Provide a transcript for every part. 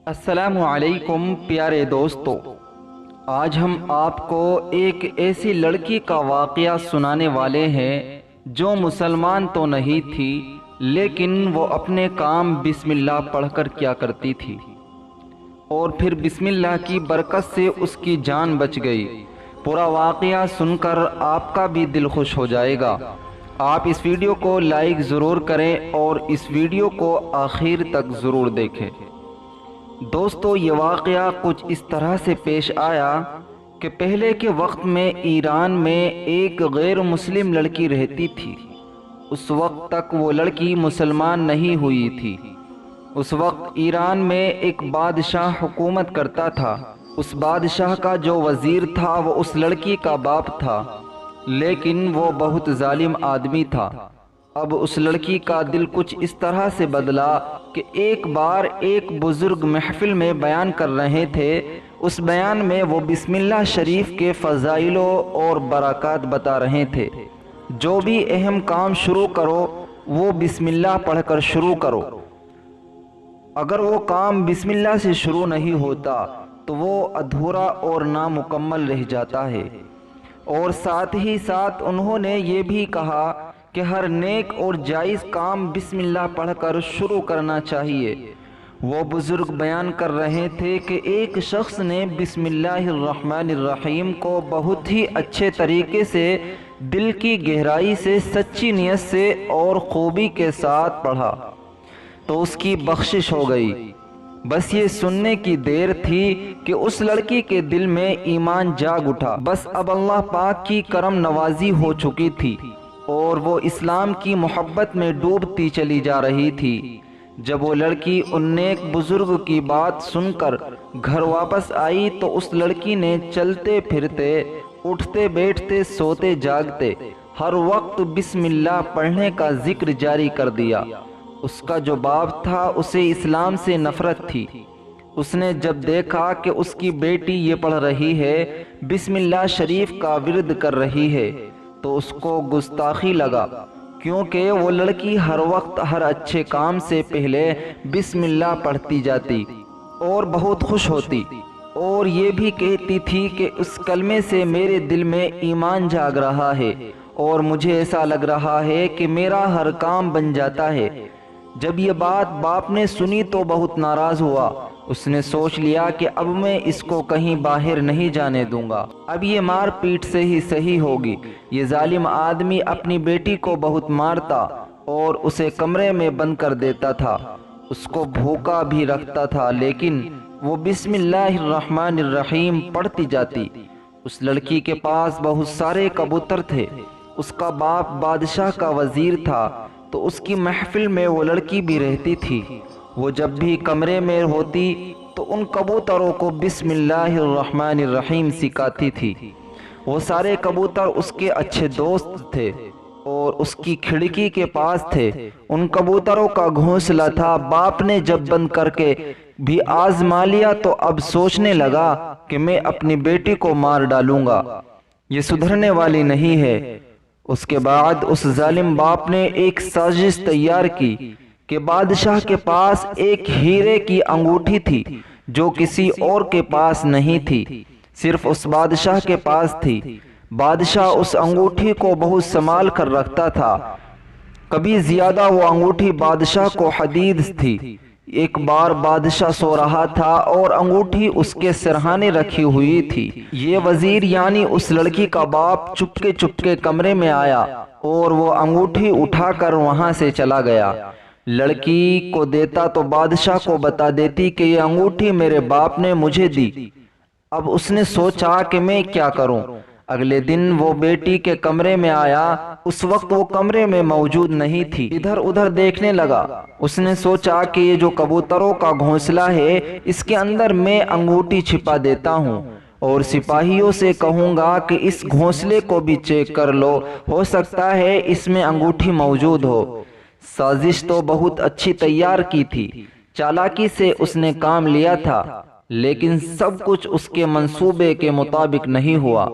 السلام علیکم پیارے دوستو، آج ہم آپ کو ایک ایسی لڑکی کا واقعہ سنانے والے ہیں جو مسلمان تو نہیں تھی، لیکن وہ اپنے کام بسم اللہ پڑھ کر کیا کرتی تھی، اور پھر بسم اللہ کی برکت سے اس کی جان بچ گئی۔ پورا واقعہ سن کر آپ کا بھی دل خوش ہو جائے گا۔ آپ اس ویڈیو کو لائک ضرور کریں اور اس ویڈیو کو آخر تک ضرور دیکھیں۔ دوستو، یہ واقعہ کچھ اس طرح سے پیش آیا کہ پہلے کے وقت میں ایران میں ایک غیر مسلم لڑکی رہتی تھی۔ اس وقت تک وہ لڑکی مسلمان نہیں ہوئی تھی۔ اس وقت ایران میں ایک بادشاہ حکومت کرتا تھا۔ اس بادشاہ کا جو وزیر تھا وہ اس لڑکی کا باپ تھا، لیکن وہ بہت ظالم آدمی تھا۔ اب اس لڑکی کا دل کچھ اس طرح سے بدلا کہ ایک بار ایک بزرگ محفل میں بیان کر رہے تھے۔ اس بیان میں وہ بسم اللہ شریف کے فضائل اور برکات بتا رہے تھے۔ جو بھی اہم کام شروع کرو وہ بسم اللہ پڑھ کر شروع کرو۔ اگر وہ کام بسم اللہ سے شروع نہیں ہوتا تو وہ ادھورا اور نامکمل رہ جاتا ہے۔ اور ساتھ ہی ساتھ انہوں نے یہ بھی کہا کہ ہر نیک اور جائز کام بسم اللہ پڑھ کر شروع کرنا چاہیے۔ وہ بزرگ بیان کر رہے تھے کہ ایک شخص نے بسم اللہ الرحمن الرحیم کو بہت ہی اچھے طریقے سے، دل کی گہرائی سے، سچی نیت سے اور خوبی کے ساتھ پڑھا تو اس کی بخشش ہو گئی۔ بس یہ سننے کی دیر تھی کہ اس لڑکی کے دل میں ایمان جاگ اٹھا۔ بس اب اللہ پاک کی کرم نوازی ہو چکی تھی اور وہ اسلام کی محبت میں ڈوبتی چلی جا رہی تھی۔ جب وہ لڑکی ان نیک بزرگ کی بات سن کر گھر واپس آئی تو اس لڑکی نے چلتے پھرتے، اٹھتے بیٹھتے، سوتے جاگتے ہر وقت بسم اللہ پڑھنے کا ذکر جاری کر دیا۔ اس کا جو باپ تھا اسے اسلام سے نفرت تھی۔ اس نے جب دیکھا کہ اس کی بیٹی یہ پڑھ رہی ہے، بسم اللہ شریف کا ورد کر رہی ہے، تو اس کو گستاخی لگا، کیونکہ وہ لڑکی ہر وقت ہر اچھے کام سے پہلے بسم اللہ پڑھتی جاتی اور بہت خوش ہوتی، اور یہ بھی کہتی تھی کہ اس کلمے سے میرے دل میں ایمان جاگ رہا ہے اور مجھے ایسا لگ رہا ہے کہ میرا ہر کام بن جاتا ہے۔ جب یہ بات باپ نے سنی تو بہت ناراض ہوا۔ اس نے سوچ لیا کہ اب میں اس کو کہیں باہر نہیں جانے دوں گا، اب یہ مار پیٹ سے ہی صحیح ہوگی۔ یہ ظالم آدمی اپنی بیٹی کو بہت مارتا اور اسے کمرے میں بند کر دیتا تھا، اس کو بھوکا بھی رکھتا تھا، لیکن وہ بسم اللہ الرحمن الرحیم پڑھتی جاتی۔ اس لڑکی کے پاس بہت سارے کبوتر تھے۔ اس کا باپ بادشاہ کا وزیر تھا، تو اس کی محفل میں وہ لڑکی بھی رہتی تھی۔ وہ جب بھی کمرے میں ہوتی تو ان کبوتروں کو بسم اللہ الرحمن الرحیم سکھاتی تھی۔ وہ سارے کبوتر اس کے اچھے دوست تھے اور اس کی کھڑکی کے پاس تھے۔ ان کبوتروں کا گھونسلہ تھا۔ باپ نے جب بند کر کے بھی آزما لیا تو اب سوچنے لگا کہ میں اپنی بیٹی کو مار ڈالوں گا، یہ سدھرنے والی نہیں ہے۔ اس کے بعد اس ظالم باپ نے ایک سازش تیار کی کہ بادشاہ کے پاس ایک ہیرے کی انگوٹھی تھی جو کسی اور کے پاس نہیں تھی، صرف اس بادشاہ کے پاس تھی۔ بادشاہ اس انگوٹھی کو بہت سنبھال کر رکھتا تھا۔ کبھی زیادہ وہ انگوٹھی بادشاہ کو حدید تھی۔ ایک بار بادشاہ سو رہا تھا اور انگوٹھی اس کے سرہانے رکھی ہوئی تھی۔ یہ وزیر یعنی اس لڑکی کا باپ چپکے چپکے کمرے میں آیا اور وہ انگوٹھی اٹھا کر وہاں سے چلا گیا۔ لڑکی کو دیتا تو بادشاہ کو بتا دیتی کہ یہ انگوٹھی میرے باپ نے مجھے دی۔ اب اس نے سوچا کہ میں کیا کروں۔ اگلے دن وہ بیٹی کے کمرے میں آیا، اس وقت وہ کمرے میں موجود نہیں تھی۔ ادھر ادھر دیکھنے لگا۔ اس نے سوچا کہ یہ جو کبوتروں کا گھونسلہ ہے اس کے اندر میں انگوٹھی چھپا دیتا ہوں اور سپاہیوں سے کہوں گا کہ اس گھونسلے کو بھی چیک کر لو، ہو سکتا ہے اس میں انگوٹھی موجود ہو۔ سازش تو بہت اچھی تیار کی تھی، چالاکی سے اس نے کام لیا تھا، لیکن سب کچھ اس کے منصوبے کے مطابق نہیں ہوا۔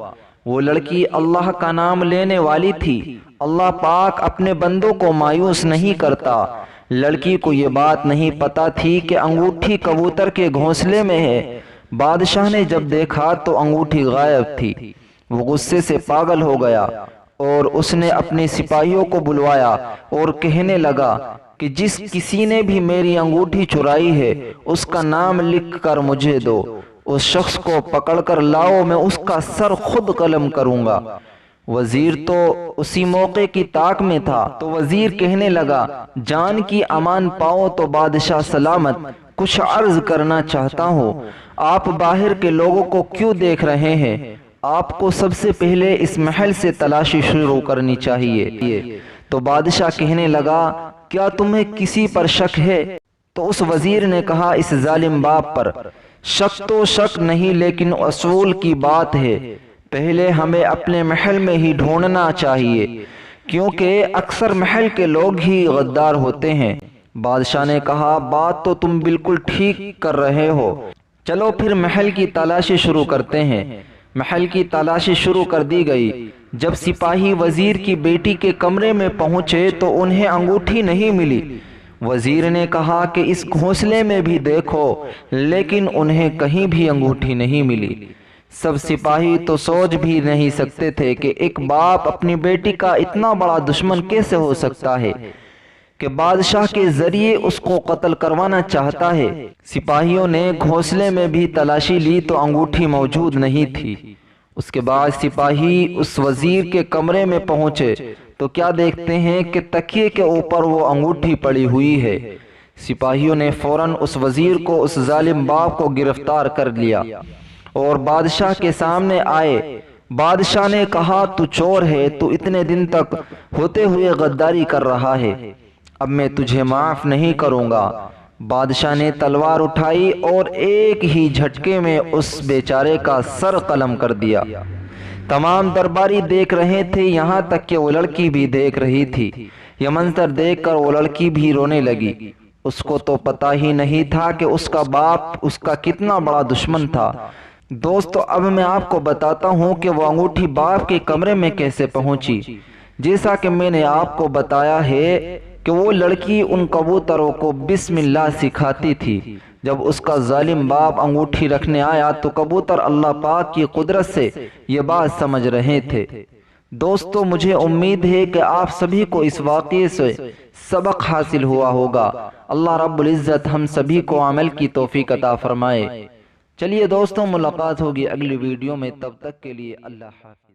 وہ لڑکی اللہ کا نام لینے والی تھی۔ اللہ پاک اپنے بندوں کو مایوس نہیں کرتا۔ لڑکی کو یہ بات نہیں پتا تھی کہ انگوٹھی کبوتر کے گھونسلے میں ہے۔ بادشاہ نے جب دیکھا تو انگوٹھی غائب تھی۔ وہ غصے سے پاگل ہو گیا اور اس نے اپنے سپاہیوں کو بلوایا اور کہنے لگا کہ جس کسی نے بھی میری انگوٹھی چرائی ہے اس کا نام لکھ کر مجھے دو۔ اس شخص کو پکڑ کر لاؤ، میں اس کا سر خود قلم کروں گا۔ وزیر تو اسی موقع کی طاق میں تھا، تو وزیر کہنے لگا جان کی امان پاؤ تو بادشاہ سلامت، کچھ عرض کرنا چاہتا ہوں۔ آپ باہر کے لوگوں کو کیوں دیکھ رہے ہیں؟ آپ کو سب سے پہلے اس محل سے تلاشی شروع کرنی چاہیے۔ تو بادشاہ کہنے لگا کیا تمہیں کسی پر شک ہے؟ تو اس وزیر نے کہا اس ظالم باپ پر شک تو شک نہیں، لیکن اصول کی بات ہے، پہلے ہمیں اپنے محل میں ہی ڈھونڈنا چاہیے، کیونکہ اکثر محل کے لوگ ہی غدار ہوتے ہیں۔ بادشاہ نے کہا بات تو تم بالکل ٹھیک کر رہے ہو، چلو پھر محل کی تلاشی شروع کرتے ہیں۔ محل کی تلاشی شروع کر دی گئی۔ جب سپاہی وزیر کی بیٹی کے کمرے میں پہنچے تو انہیں انگوٹھی نہیں ملی۔ وزیر نے کہا کہ اس گھونسلے میں بھی دیکھو، لیکن انہیں کہیں بھی انگوٹھی نہیں ملی۔ سب سپاہی تو سوچ بھی نہیں سکتے تھے کہ ایک باپ اپنی بیٹی کا اتنا بڑا دشمن کیسے ہو سکتا ہے کہ بادشاہ کے ذریعے اس کو قتل کروانا چاہتا ہے۔ سپاہیوں نے گھونسلے میں بھی تلاشی لی تو انگوٹھی موجود نہیں تھی۔ اس کے بعد سپاہی اس وزیر کے کمرے میں پہنچے تو کیا دیکھتے ہیں کہ تکیے کے اوپر وہ انگوٹھی پڑی ہوئی ہے۔ سپاہیوں نے فوراً اس وزیر کو، اس ظالم باپ کو گرفتار کر لیا اور بادشاہ کے سامنے آئے۔ بادشاہ نے کہا تو چور ہے، تو اتنے دن تک ہوتے ہوئے غداری کر رہا ہے، اب میں تجھے معاف نہیں کروں گا۔ بادشاہ نے تلوار اٹھائی اور ایک ہی جھٹکے میں اس بیچارے کا سر قلم کر دیا۔ تمام درباری دیکھ رہے تھے، یہاں تک کہ وہ لڑکی بھی دیکھ رہی تھی۔ یہ منظر دیکھ کر وہ لڑکی بھی رونے لگی۔ اس کو تو پتہ ہی نہیں تھا کہ اس کا باپ اس کا کتنا بڑا دشمن تھا۔ دوستو اب میں آپ کو بتاتا ہوں کہ وہ انگوٹھی باپ کے کمرے میں کیسے پہنچی۔ جیسا کہ میں نے آپ کو بتایا ہے کہ وہ لڑکی ان کبوتروں کو بسم اللہ سکھاتی تھی۔ جب اس کا ظالم باپ انگوٹھی رکھنے آیا تو کبوتر اللہ پاک کی قدرت سے یہ بات سمجھ رہے تھے۔ دوستو مجھے امید ہے کہ آپ سبھی کو اس واقعے سے سبق حاصل ہوا ہوگا۔ اللہ رب العزت ہم سبھی کو عمل کی توفیق عطا فرمائے۔ چلیے دوستو ملاقات ہوگی اگلی ویڈیو میں، تب تک کے لیے اللہ حافظ۔